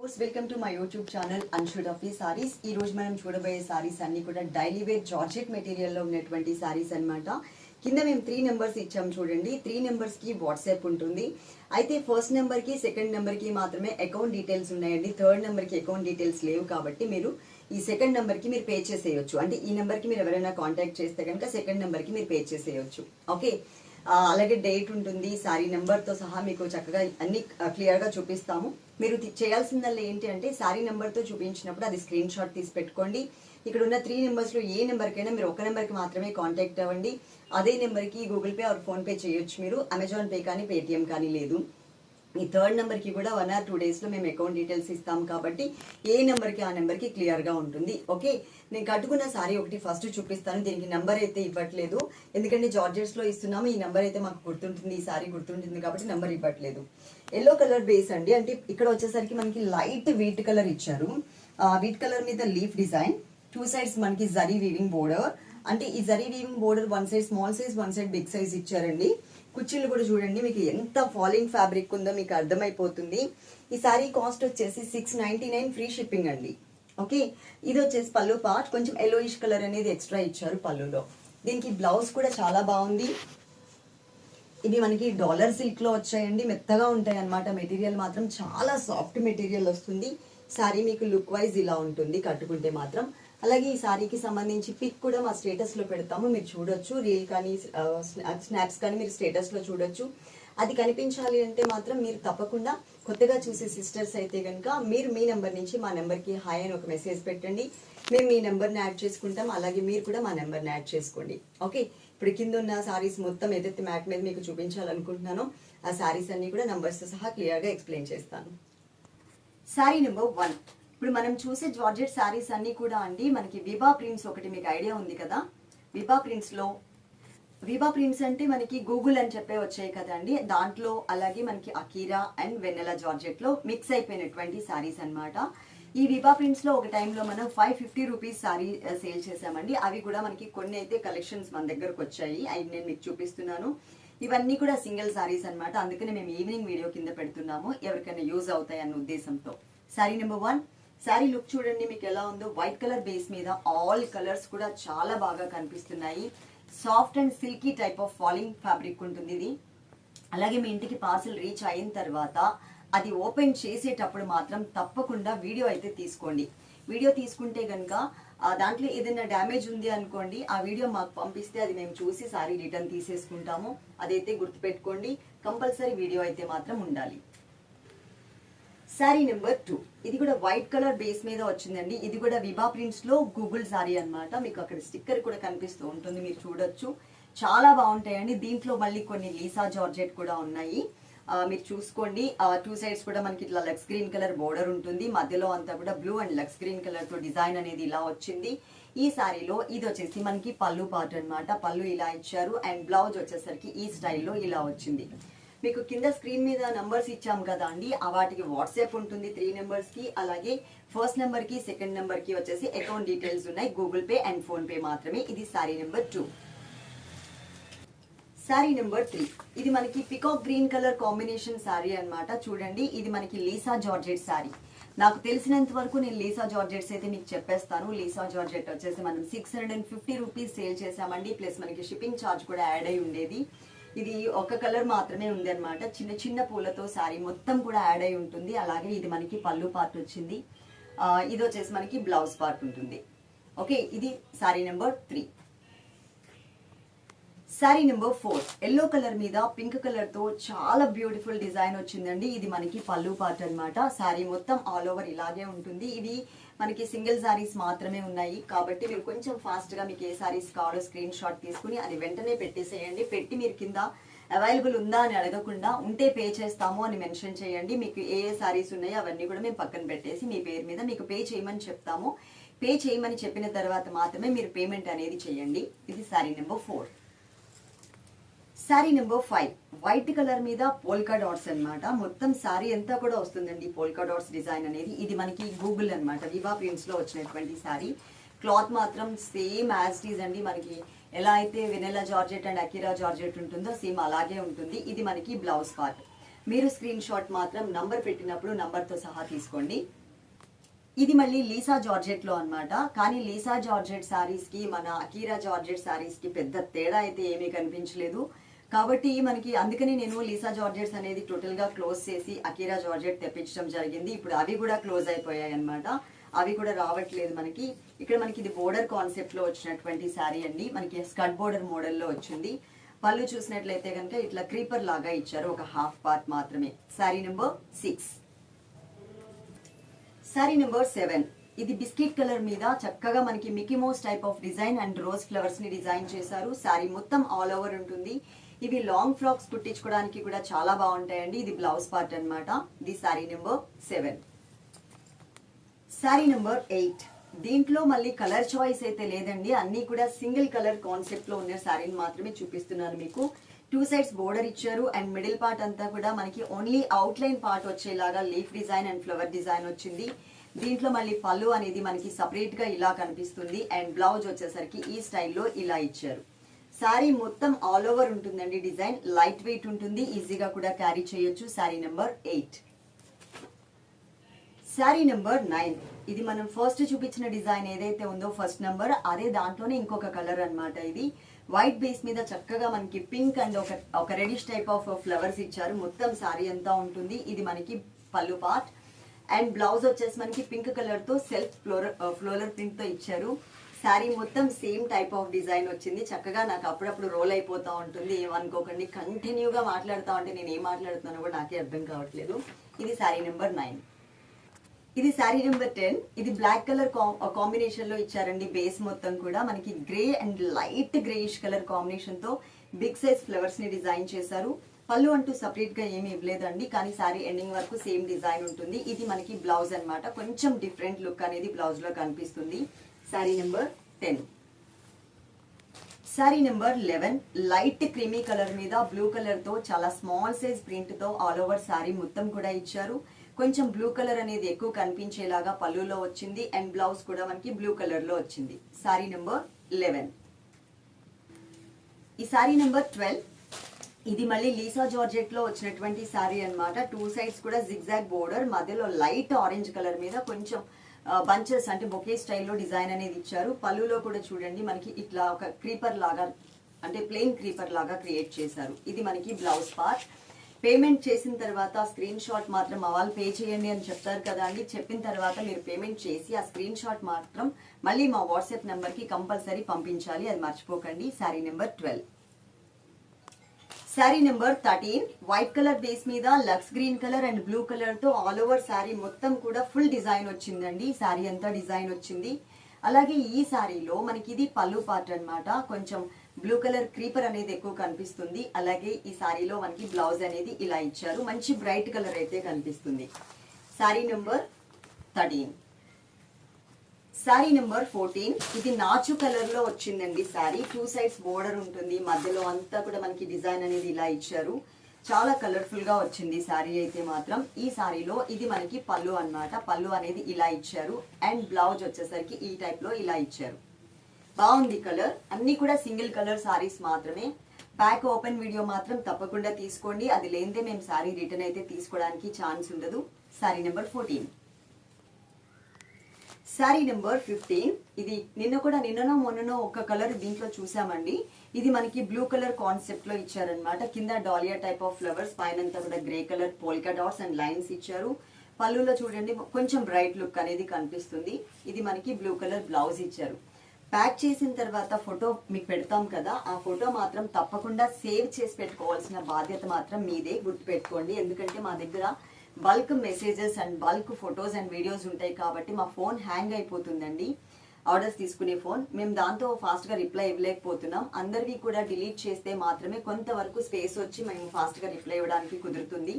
Welcome to my YouTube channel అన్షుడ్ of sarees. ఈ రోజు మనం చూడబోయే సారీస్ అన్ని కూడా డైలీ వేర్ జార్జెట్ మెటీరియల్లో ఉన్నటువంటి సారీస్ అన్నమాట. కింద మేము 3 నెంబర్స్ ఇచ్చాం చూడండి. 3 నెంబర్స్ కి వాట్సాప్ ఉంటుంది. అయితే ఫస్ట్ నెంబర్ కి సెకండ్ నెంబర్ కి మాత్రమే అకౌంట్ డీటెయిల్స్ ఉన్నాయండి. థర్డ్ నెంబర్ కి అకౌంట్ డీటెయిల్స్ లేవు కాబట్టి మీరు ఈ సెకండ్ నెంబర్ కి మీరు పే చేసేయొచ్చు. అంటే ఈ నెంబర్ కి మీరు ఎవరైనా కాంటాక్ట్ చేస్తే కనుక సెకండ్ నెంబర్ కి మీరు పే చేసేయొచ్చు. ఓకే, అలాగే డేట్ ఉంటుంది, సారీ నెంబర్తో సహా మీకు చక్కగా అన్ని క్లియర్గా చూపిస్తాము. మీరు చేయాల్సిందల్లా ఏంటి అంటే సారీ నెంబర్తో చూపించినప్పుడు అది స్క్రీన్ షాట్ తీసి పెట్టుకోండి. ఇక్కడ ఉన్న 3 నెంబర్స్లో ఏ నెంబర్కైనా మీరు ఒక నెంబర్కి మాత్రమే కాంటాక్ట్ అవ్వండి. అదే నెంబర్కి గూగుల్ పే ఆర్ ఫోన్పే చేయొచ్చు. మీరు అమెజాన్ పే కానీ పేటిఎం కానీ లేదు. ఈ థర్డ్ నెంబర్కి కూడా 1 or 2 డేస్లో మేము అకౌంట్ డీటెయిల్స్ ఇస్తాం కాబట్టి ఏ నెంబర్కి ఆ నెంబర్కి క్లియర్గా ఉంటుంది. ఓకే, నేను కట్టుకున్న సారీ ఒకటి ఫస్ట్ చూపిస్తాను. దీనికి నెంబర్ అయితే ఇవ్వట్లేదు, ఎందుకంటే జార్జెట్స్లో ఇస్తున్నాము. ఈ నెంబర్ అయితే మాకు గుర్తుంటుంది, ఈ సారీ గుర్తుంటుంది కాబట్టి నెంబర్ ఇవ్వట్లేదు. ఎల్లో కలర్ బేస్ అండి. అంటే ఇక్కడ వచ్చేసరికి మనకి లైట్ వీట్ కలర్ ఇచ్చారు. వీట్ కలర్ మీద లీఫ్ డిజైన్, 2 sides మనకి జరీ వీవింగ్ బోర్డర్. అంటే ఈ zari weaving border 1 side small size 1 side big size ఇచ్చారండి. కుర్చీలు కూడా చూడండి, మీకు ఎంత ఫాలింగ్ ఫ్యాబ్రిక్ ఉందో మీకు అర్థమైపోతుంది. ఈ సారీ కాస్ట్ వచ్చేసి 699 ఫ్రీ షిప్పింగ్ అండి. ఓకే, ఇది వచ్చేసి పళ్ళు పార్ట్, కొంచెం ఎల్లోయిష్ కలర్ అనేది ఎక్స్ట్రా ఇచ్చారు పళ్ళులో. దీనికి బ్లౌజ్ కూడా చాలా బాగుంది. ఇవి మనకి డాలర్ సిల్క్ లో వచ్చాయండి, మెత్తగా ఉంటాయి అన్నమాట. మెటీరియల్ మాత్రం చాలా సాఫ్ట్ మెటీరియల్ వస్తుంది. సారీ మీకు లుక్ వైజ్ ఇలా ఉంటుంది కట్టుకుంటే మాత్రం. అలాగే ఈ సారీకి సంబంధించి పిక్ కూడా మా స్టేటస్ లో పెడతాము, మీరు చూడొచ్చు. రీల్ కానీ స్నాప్స్ కానీ మీరు స్టేటస్ లో చూడొచ్చు. అది కనిపించాలి అంటే మాత్రం మీరు తప్పకుండా కొత్తగా చూసే సిస్టర్స్ అయితే కనుక మీరు మీ నెంబర్ నుంచి మా నెంబర్కి హాయ్ అని ఒక మెసేజ్ పెట్టండి. మేము మీ నెంబర్ని యాడ్ చేసుకుంటాం. అలాగే మీరు కూడా మా నెంబర్ని యాడ్ చేసుకోండి. ఓకే, ఇప్పుడు కింద ఉన్న సారీస్ మొత్తం ఏదైతే మ్యాట్ మీద మీకు చూపించాలనుకుంటున్నానో ఆ సారీస్ అన్ని కూడా నంబర్స్తో సహా క్లియర్గా ఎక్స్ప్లెయిన్ చేస్తాను. Sorry number 1. ఇప్పుడు మనం చూసే జార్జెట్ సారీస్ అన్ని కూడా అండి మనకి విభా ప్రింట్స్ ఒకటి మీకు ఐడియా ఉంది కదా. విభా ప్రింట్స్ అంటే మనకి గూగుల్ అని చెప్పే వచ్చాయి కదండి, దాంట్లో అలాగే మనకి అకీరా అండ్ వెన్నెలా జార్జెట్ లో మిక్స్ అయిపోయినటువంటి సారీస్ అన్నమాట. ఈ విభా ప్రింట్స్ లో ఒక టైంలో మనం 550 రూపీస్ సారీ సేల్ చేసామండి. అవి కూడా మనకి కొన్ని అయితే కలెక్షన్స్ మన దగ్గరకు వచ్చాయి, అవి నేను మీకు చూపిస్తున్నాను. ఇవన్నీ కూడా సింగిల్ సారీస్ అన్నమాట, అందుకని మేము ఈవినింగ్ వీడియో కింద పెడుతున్నాము, ఎవరికైనా యూజ్ అవుతాయి అన్న ఉద్దేశంతో. Sorry number 1. సారీ లుక్ చూడండి మీకు ఎలా ఉందో. వైట్ కలర్ బేస్ మీద ఆల్ కలర్స్ కూడా చాలా బాగా కనిపిస్తున్నాయి. Soft and silky type of falling fabric ఉంటుంది ఇది. అలాగే మీ ఇంటికి పార్సల్ రీచ్ అయిన తర్వాత అది ఓపెన్ చేసేటప్పుడు మాత్రం తప్పకుండా వీడియో అయితే తీసుకోండి. వీడియో తీసుకుంటే కనుక దాంట్లో ఏదైనా డ్యామేజ్ ఉంది అనుకోండి, ఆ వీడియో మాకు పంపిస్తే అది మేము చూసి సారీ రిటర్న్ తీసేసుకుంటాము. అదైతే గుర్తుపెట్టుకోండి, కంపల్సరీ వీడియో అయితే మాత్రం ఉండాలి. Sorry number 2. ఇది కూడా వైట్ కలర్ బేస్ మీద వచ్చిందండి. ఇది కూడా విభా ప్రింట్స్ లో గూగుల్ సారీ అన్నమాట. మీకు అక్కడ స్టిక్కర్ కూడా కనిపిస్తూ ఉంటుంది, మీరు చూడొచ్చు. చాలా బాగుంటాయండి. దీంట్లో మళ్ళీ కొన్ని లీసా జార్జెట్ కూడా ఉన్నాయి, మీరు చూసుకోండి. 2 sides కూడా మనకి ఇట్లా లక్స్ గ్రీన్ కలర్ బోర్డర్ ఉంటుంది. మధ్యలో అంతా కూడా బ్లూ అండ్ లక్స్ గ్రీన్ కలర్ తో డిజైన్ అనేది ఇలా వచ్చింది. ఈ సారీలో ఇది వచ్చేసి మనకి పళ్ళు పార్ట్ అన్నమాట. పళ్ళు ఇలా ఇచ్చారు అండ్ బ్లౌజ్ వచ్చేసరికి ఈ స్టైల్లో ఇలా వచ్చింది. మీకు కింద స్క్రీన్ మీద నంబర్స్ ఇచ్చాం కదా అండి, వాటికి వాట్సాప్ ఉంటుంది 3 నెంబర్స్ కి. అలాగే ఫస్ట్ నెంబర్ కి సెకండ్ నెంబర్ కి వచ్చేసి అకౌంట్ డీటెయిల్స్ ఉన్నాయి, Google pay and phone pay మాత్రమే. ఇది సారీ నెంబర్ 2. Sorry number 3. ఇది మనకి peacock green colour combination sorry అన్నమాట. చూడండి, ఇది మనకి లీసా జార్జెట్ సారీ. నాకు తెలిసినంత వరకు నేను లీసా జార్జెట్స్ అయితే మీకు చెప్పేస్తాను. లీసా జార్జెట్ వచ్చేసి మనం 650 రూపీస్ సేల్ చేసామండి, ప్లస్ మనకి షిప్పింగ్ ఛార్జ్ కూడా యాడ్ అయి ఉండేది. ఇది ఒక కలర్ మాత్రమే ఉంది అనమాట. చిన్న చిన్న పూలతో సారీ మొత్తం కూడా యాడ్ అయి ఉంటుంది. అలాగే ఇది మనకి పళ్ళు పార్ట్ వచ్చింది. ఇది వచ్చేసి మనకి బ్లౌజ్ పార్ట్ ఉంటుంది. ఓకే, ఇది sorry number 3. Sorry number 4. Yellow colour మీద పింక్ కలర్ తో చాలా బ్యూటిఫుల్ డిజైన్ వచ్చిందండి. ఇది మనకి పళ్ళు పార్ట్ అన్నమాట. సారీ మొత్తం ఆల్ ఓవర్ ఇలాగే ఉంటుంది. ఇవి మనకి సింగిల్ సారీస్ మాత్రమే ఉన్నాయి కాబట్టి మీరు కొంచెం ఫాస్ట్ గా మీకు ఏ సారీస్ కావాలో స్క్రీన్ షాట్ తీసుకుని అది వెంటనే పెట్టేసేయండి. పెట్టి మీరు కింద అవైలబుల్ ఉందా అని అడగకుండా ఉంటే పే చేస్తాము అని మెన్షన్ చేయండి. మీకు ఏ సారీస్ ఉన్నాయో అవన్నీ కూడా మేము పక్కన పెట్టేసి మీ పేరు మీద మీకు పే చేయమని చెప్తాము. పే చేయమని చెప్పిన తర్వాత మాత్రమే మీరు పేమెంట్ అనేది చేయండి. ఇది sorry number 4. Sorry number 5. White colour మీద పోల్కా డాట్స్ అన్నమాట. మొత్తం సారీ అంతా కూడా వస్తుందండి పోల్కా డాట్స్ డిజైన్ అనేది. ఇది మనకి గూగుల్ అన్నమాట, విభా ప్రింట్స్ లో వచ్చినటువంటి సారీ. క్లాత్ మాత్రం సేమ్ యాజ్ ఇట్ ఈజ్ అండి. మనకి ఎలా అయితే వెనెలా జార్జెట్ అండ్ అకీరా జార్జెట్ ఉంటుందో సేమ్ అలాగే ఉంటుంది. ఇది మనకి బ్లౌజ్ పార్ట్. మీరు స్క్రీన్ షాట్ మాత్రం నంబర్ పెట్టినప్పుడు నంబర్తో సహా తీసుకోండి. ఇది మళ్ళీ లీసా జార్జెట్ లో అన్నమాట. కానీ లీసా జార్జెట్ సారీస్ కి మన అకీరా జార్జెట్ సారీస్ కి పెద్ద తేడా అయితే ఏమీ కనిపించలేదు. కాబట్టి మనకి అందుకని నేను లీసా జార్జెట్స్ అనేది టోటల్ గా క్లోజ్ చేసి అకీరా జార్జెట్ తెప్పించడం జరిగింది. ఇప్పుడు అవి కూడా క్లోజ్ అయిపోయాయి అన్నమాట. అవి కూడా రావట్లేదు మనకి. ఇక్కడ మనకి ఇది బోర్డర్ కాన్సెప్ట్ లో వచ్చినటువంటి శారీ అండి. మనకి స్కర్ట్ బోర్డర్ మోడల్ లో వచ్చింది. పళ్ళు చూసినట్లయితే కనుక ఇట్లా క్రీపర్ లాగా ఇచ్చారు, ఒక హాఫ్ పార్ట్ మాత్రమే. శారీ నెంబర్ 6. శారీ నెంబర్ 7. ఇది బిస్కెట్ కలర్ మీద చక్కగా మనకి Mickey mouse type of design and rose flowers ని డిజైన్ చేశారు. శారీ మొత్తం ఆల్ ఓవర్ ఉంటుంది. ఇవి లాంగ్ ఫ్రాక్స్ కుట్టించుకోవడానికి కూడా చాలా బాగుంటాయండి. ఇది బ్లౌజ్ పార్ట్ అన్నమాట. ఇది శారీ నెంబర్ 7. శారీ నెంబర్ 8. దీంట్లో మళ్ళీ కలర్ చాయిస్ అయితే లేదండి. అన్ని కూడా సింగిల్ కలర్ కాన్సెప్ట్ లో ఉన్న శారీని మాత్రమే చూపిస్తున్నాను మీకు. 2 సైడ్స్ బోర్డర్ ఇచ్చారు అండ్ మిడిల్ పార్ట్ అంతా కూడా మనకి ఓన్లీ అవుట్ లైన్ పార్ట్ వచ్చేలాగా leaf design and flower design వచ్చింది. దీంట్లో మళ్ళీ పళ్ళు అనేది మనకి సపరేట్ గా ఇలా కనిపిస్తుంది అండ్ బ్లౌజ్ వచ్చేసరికి ఈ స్టైల్లో ఇలా ఇచ్చారు. శారీ మొత్తం ఆల్ ఓవర్ ఉంటుందండి. డిజైన్ లైట్ వెయిట్ ఉంటుంది, ఈజీగా కూడా క్యారీ చేయొచ్చు. శారీ నెంబర్ 8. శారీ నెంబర్ 9. ఇది మనం ఫస్ట్ చూపించిన డిజైన్ ఏదైతే ఉందో ఫస్ట్ నెంబర్, అదే దాంట్లోనే ఇంకొక కలర్ అన్నమాట. ఇది వైట్ బేస్ మీద చక్కగా మనకి పింక్ అండ్ ఒక రెడిష్ టైప్ ఆఫ్ ఫ్లవర్స్ ఇచ్చారు. మొత్తం శారీ అంతా ఉంటుంది. ఇది మనకి పళ్ళు పార్ట్ అండ్ బ్లౌజ్ వచ్చేసి మనకి పింక్ కలర్ తో సెల్ఫ్ ఫ్లోరల్ ప్రింట్ తో ఇచ్చారు. శారీ మొత్తం సేమ్ టైప్ ఆఫ్ డిజైన్ వచ్చింది. చక్కగా నాకు అప్పుడప్పుడు రోల్ అయిపోతూ ఉంటుంది. ఏమనుకోకండి, కంటిన్యూగా మాట్లాడుతూ ఉంటే నేను ఏం మాట్లాడుతున్నానో కూడా నాకే అర్థం కావట్లేదు. ఇది శారీ నెంబర్ 9. ఇది శారీ నెంబర్ 10. ఇది బ్లాక్ కలర్ కాంబినేషన్ లో ఇచ్చారండి. బేస్ మొత్తం కూడా మనకి grey and light greyish colour combination తో బిగ్ సైజ్ ఫ్లవర్స్ ని డిజైన్ చేశారు. పళ్ళు అంటూ సపరేట్ గా ఏమి ఇవ్వలేదండి, కానీ శారీ ఎండింగ్ వరకు సేమ్ డిజైన్ ఉంటుంది. ఇది మనకి బ్లౌజ్ అన్నమాట. కొంచెం డిఫరెంట్ లుక్ అనేది బ్లౌజ్ లో కనిపిస్తుంది. Sari number 10. Sari number 11. Light creamy colour మీద బ్లూ కలర్ తో చాలా స్మాల్ సైజ్ ప్రింట్ తో ఆల్ ఓవర్ శారీ మొత్తం కూడా ఇచ్చారు. కొంచెం బ్లూ కలర్ అనేది ఎక్కువ కనిపించేలాగా పళ్ళులో వచ్చింది అండ్ బ్లౌజ్ కూడా మనకి బ్లూ కలర్ లో వచ్చింది. శారీ నెంబర్ 11. ఈ శారీ నెంబర్ 12. ఇది మళ్ళీ లీసా జార్జెట్ లో వచ్చినటువంటి శారీ అన్నమాట. 2 సైడ్స్ కూడా జిగ్జాగ్ బోర్డర్, మధ్యలో లైట్ ఆరెంజ్ కలర్ మీద కొంచెం బంచెస్ అంటే బొకే స్టైల్లో డిజైన్ అనేది ఇచ్చారు. పళ్ళులో కూడా చూడండి మనకి ఇట్లా ఒక క్రీపర్ లాగా అంటే ప్లెయిన్ క్రీపర్ లాగా క్రియేట్ చేశారు. ఇది మనకి బ్లౌజ్ పార్ట్. పేమెంట్ చేసిన తర్వాత స్క్రీన్ షాట్ మాత్రం వాళ్ళు పే చేయండి అని చెప్తారు కదా అండి. చెప్పిన తర్వాత మీరు పేమెంట్ చేసి ఆ స్క్రీన్ షాట్ మాత్రం మళ్ళీ మా వాట్సాప్ నెంబర్ కి కంపల్సరీ పంపించాలి, అది మర్చిపోకండి. Saree number 12. Saree number 13. White colour base మీద లక్స్ green colour and blue colour తో ఆల్ ఓవర్ శారీ మొత్తం కూడా ఫుల్ డిజైన్ వచ్చిందండి. శారీ అంతా డిజైన్ వచ్చింది. అలాగే ఈ శారీలో మనకి ఇది పళ్ళు పార్ట్ అన్నమాట. కొంచెం బ్లూ కలర్ క్రీపర్ అనేది ఎక్కువ కనిపిస్తుంది. అలాగే ఈ శారీలో మనకి బ్లౌజ్ అనేది ఇలా ఇచ్చారు. మంచి బ్రైట్ కలర్ అయితే కనిపిస్తుంది. శారీ నెంబర్ 13. శారీ నెంబర్ 14. ఇది నాచు కలర్ లో వచ్చిందండి శారీ. 2 సైడ్స్ బోర్డర్ ఉంటుంది, మధ్యలో అంతా కూడా మనకి డిజైన్ అనేది ఇలా ఇచ్చారు. చాలా కలర్ఫుల్ గా వచ్చింది శారీ అయితే మాత్రం. ఈ శారీలో ఇది మనకి పళ్ళు అన్నమాట. పళ్ళు అనేది ఇలా ఇచ్చారు అండ్ బ్లౌజ్ వచ్చేసరికి ఈ టైప్ లో ఇలా ఇచ్చారు. బాగుంది కలర్. అన్ని కూడా సింగిల్ కలర్ శారీస్ మాత్రమే. ప్యాక్ ఓపెన్ వీడియో మాత్రం తప్పకుండా తీసుకోండి, అది లేనిదే మేము శారీ రిటర్న్ అయితే తీసుకోవడానికి ఛాన్స్ ఉండదు. శారీ నెంబర్ 14. శారీ నెంబర్ 15. ఇది నిన్ననో మొన్ననో ఒక కలర్ దీంట్లో చూసామండి. ఇది మనకి బ్లూ కలర్ కాన్సెప్ట్ లో ఇచ్చారనమాట. కింద డాలియా టైప్ ఆఫ్ ఫ్లవర్స్, పైనంతా కూడా grey colour polka dots and lines ఇచ్చారు. పళ్ళులో చూడండి కొంచెం బ్రైట్ లుక్ అనేది కనిపిస్తుంది. ఇది మనకి బ్లూ కలర్ బ్లౌజ్ ఇచ్చారు. ప్యాక్ చేసిన తర్వాత ఫోటో మీకు పెడతాం కదా, ఆ ఫోటో మాత్రం తప్పకుండా సేవ్ చేసి పెట్టుకోవాల్సిన బాధ్యత మాత్రం మీదే, గుర్తు పెట్టుకోండి. ఎందుకంటే మా దగ్గర bulk messages and bulk photos and videos ఉంటాయి కాబట్టి మా ఫోన్ హ్యాంగ్ అయిపోతుందండి. ఆర్డర్స్ తీసుకునే ఫోన్ మేము దాంతో ఫాస్ట్ గా రిప్లై ఇవ్వలేకపోతున్నాం. అందరివి కూడా డిలీట్ చేస్తే మాత్రమే కొంతవరకు స్పేస్ వచ్చి మేము ఫాస్ట్ గా రిప్లై ఇవ్వడానికి కుదురుతుంది.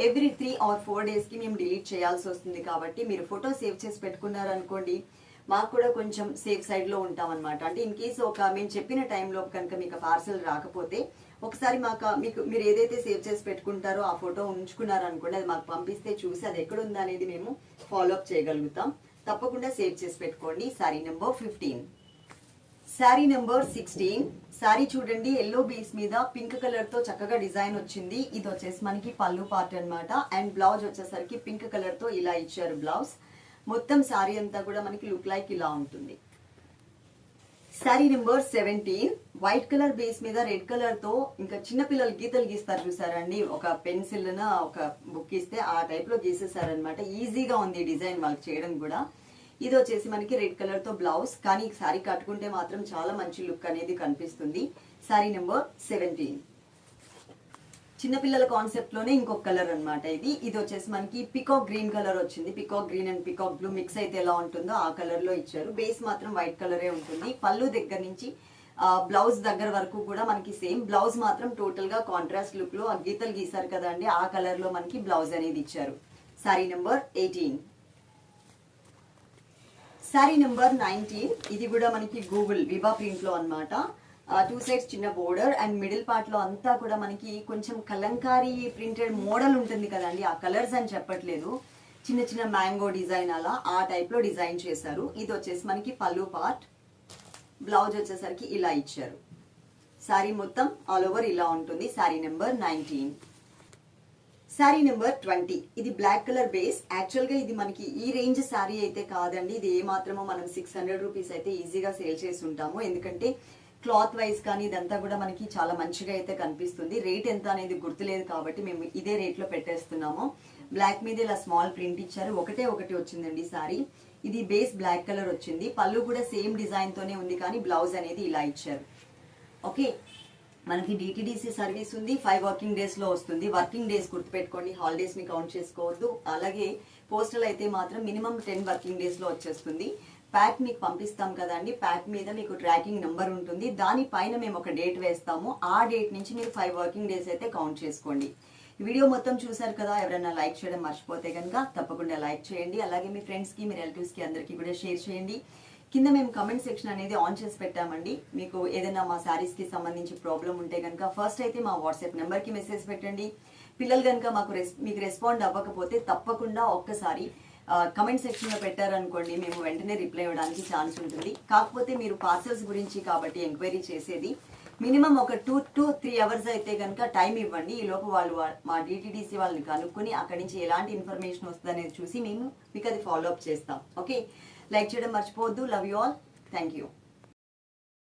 ఎవ్రీ 3 or 4 days కి మేము డిలీట్ చేయాల్సి వస్తుంది. కాబట్టి మీరు ఫోటో సేవ్ చేసి పెట్టుకున్నారనుకోండి, మాకు కూడా కొంచెం సేఫ్ సైడ్ లో ఉంటాం అనమాట. అంటే ఇన్ కేసు మేము చెప్పిన టైంలో కనుక మీకు పార్సల్ రాకపోతే ఒకసారి మీరు ఏదైతే సేవ్ చేసి పెట్టుకుంటారో ఆ ఫోటో ఉంచుకున్నారనుకోండి, అది మాకు పంపిస్తే చూసి అది ఎక్కడ ఉందా అనేది మేము ఫాలో అప్ చేయగలుగుతాం. తప్పకుండా సేవ్ చేసి పెట్టుకోండి. శారీ నెంబర్ 15. శారీ నెంబర్ 16. శారీ చూడండి ఎల్లో బేస్ మీద పింక్ కలర్ తో చక్కగా డిజైన్ వచ్చింది. ఇది వచ్చేసి మనకి పళ్ళు పార్ట్ అన్నమాట. అండ్ బ్లౌజ్ వచ్చేసరికి పింక్ కలర్ తో ఇలా ఇచ్చారు బ్లౌజ్. మొత్తం శారీ అంతా కూడా మనకి లుక్ లైక్ ఇలా ఉంటుంది. Sari number 17. White colour base మీద రెడ్ కలర్ తో ఇంకా చిన్న పిల్లలు గీతలు గీస్తారు చూసారండి, ఒక పెన్సిల్ ఒక బుక్ ఇస్తే ఆ టైప్ లో గీసేసారనమాట. ఈజీగా ఉంది డిజైన్ వాళ్ళకి చేయడం కూడా. ఇది వచ్చేసి మనకి రెడ్ కలర్ తో బ్లౌజ్, కానీ శారీ కట్టుకుంటే మాత్రం చాలా మంచి లుక్ అనేది కనిపిస్తుంది. శారీ నెంబర్ 17. చిన్నపిల్లల కాన్సెప్ట్ లోనే ఇంకొక కలర్ అన్నమాట ఇది. ఇది వచ్చేసి మనకి పికాక్ గ్రీన్ కలర్ వచ్చింది. Peacock green and peacock blue mix అయితే ఎలా ఉంటుందో ఆ కలర్ లో ఇచ్చారు. బేస్ మాత్రం వైట్ కలరే ఉంటుంది. పళ్ళు దగ్గర నుంచి బ్లౌజ్ దగ్గర వరకు కూడా మనకి సేమ్. బ్లౌజ్ మాత్రం టోటల్ గా కాంట్రాస్ట్ లుక్ లో ఆ గీతలు గీసారు కదండి, ఆ కలర్ లో మనకి బ్లౌజ్ అనేది ఇచ్చారు. శారీ నెంబర్ 18. శారీ నెంబర్ 19. ఇది కూడా మనకి గూగుల్ వివా ప్రింట్ లో అన్నమాట. 2 సైడ్స్ చిన్న బోర్డర్ అండ్ మిడిల్ పార్ట్ లో అంతా కూడా మనకి కొంచెం కలంకారీ ప్రింటెడ్ మోడల్ ఉంటుంది కదండి, ఆ కలర్స్ అని చెప్పట్లేదు, చిన్న చిన్న మ్యాంగో డిజైన్ అలా ఆ టైప్ లో డిజైన్ చేశారు. ఇది వచ్చేసి మనకి పళ్ళు పార్ట్. బ్లౌజ్ వచ్చేసరికి ఇలా ఇచ్చారు. శారీ మొత్తం ఆల్ ఓవర్ ఇలా ఉంటుంది. శారీ నెంబర్ 19. శారీ నెంబర్ 20. ఇది బ్లాక్ కలర్ బేస్. యాక్చువల్ గా ఇది మనకి ఈ రేంజ్ శారీ అయితే కాదండి. ఇది ఏ మాత్రమో మనం 600 రూపీస్ అయితే ఈజీగా సేల్ చేసి ఉంటాము. ఎందుకంటే క్లాత్ వైజ్ కానీ ఇదంతా కూడా మనకి చాలా మంచిగా అయితే కనిపిస్తుంది. రేట్ ఎంత అనేది గుర్తులేదు కాబట్టి మేము ఇదే రేట్ లో పెట్టేస్తున్నాము. బ్లాక్ మీద ఇలా స్మాల్ ప్రింట్ ఇచ్చారు. ఒకటి వచ్చిందండి శారీ. ఇది బేస్ బ్లాక్ కలర్ వచ్చింది. పళ్ళు కూడా సేమ్ డిజైన్ తోనే ఉంది, కానీ బ్లౌజ్ అనేది ఇలా ఇచ్చారు. ఓకే, మనకి డిటిడిసి సర్వీస్ ఉంది. 5 వర్కింగ్ డేస్ లో వస్తుంది. వర్కింగ్ డేస్ గుర్తుపెట్టుకోండి, హాలిడేస్ ని కౌంట్ చేసుకోవద్దు. అలాగే పోస్టల్ అయితే మాత్రం మినిమం 10 వర్కింగ్ డేస్ లో వచ్చేస్తుంది. ప్యాక్ మీకు పంపిస్తాం కదండి, ప్యాక్ మీద మీకు ట్రాకింగ్ నెంబర్ ఉంటుంది. దానిపైన మేము ఒక డేట్ వేస్తాము. ఆ డేట్ నుంచి మీరు 5 వర్కింగ్ డేస్ అయితే కౌంట్ చేసుకోండి. వీడియో మొత్తం చూసారు కదా, ఎవరైనా లైక్ చేయడం మర్చిపోతే కనుక తప్పకుండా లైక్ చేయండి. అలాగే మీ ఫ్రెండ్స్ కి, మీ రిలేటివ్స్ కి అందరికీ కూడా షేర్ చేయండి. కింద మేము కమెంట్ సెక్షన్ అనేది ఆన్ చేసి పెట్టామండి. మీకు ఏదైనా మా శారీస్ కి సంబంధించి ప్రాబ్లం ఉంటే కనుక ఫస్ట్ అయితే మా వాట్సాప్ నెంబర్ కి మెసేజ్ పెట్టండి. పిల్లలు కనుక మీకు రెస్పాండ్ అవ్వకపోతే తప్పకుండా ఒక్కసారి కమెంట్ సెక్షన్ లో పెట్టారనుకోండి, మేము వెంటనే రిప్లై ఇవ్వడానికి ఛాన్స్ ఉంటుంది. కాకపోతే మీరు పార్సల్స్ గురించి కాబట్టి ఎంక్వైరీ చేసేది, మినిమం ఒక 2 to 3 అవర్స్ అయితే కనుక టైం ఇవ్వండి. ఈ లోపు వాళ్ళు మా డిటిడిసి వాళ్ళని కనుక్కొని అక్కడి నుంచి ఎలాంటి ఇన్ఫర్మేషన్ వస్తుంది అనేది చూసి మేము మీకు అది ఫాలో అప్ చేస్తాం. ఓకే, లైక్ చేయడం మర్చిపోవద్దు. Love you all. Thank you.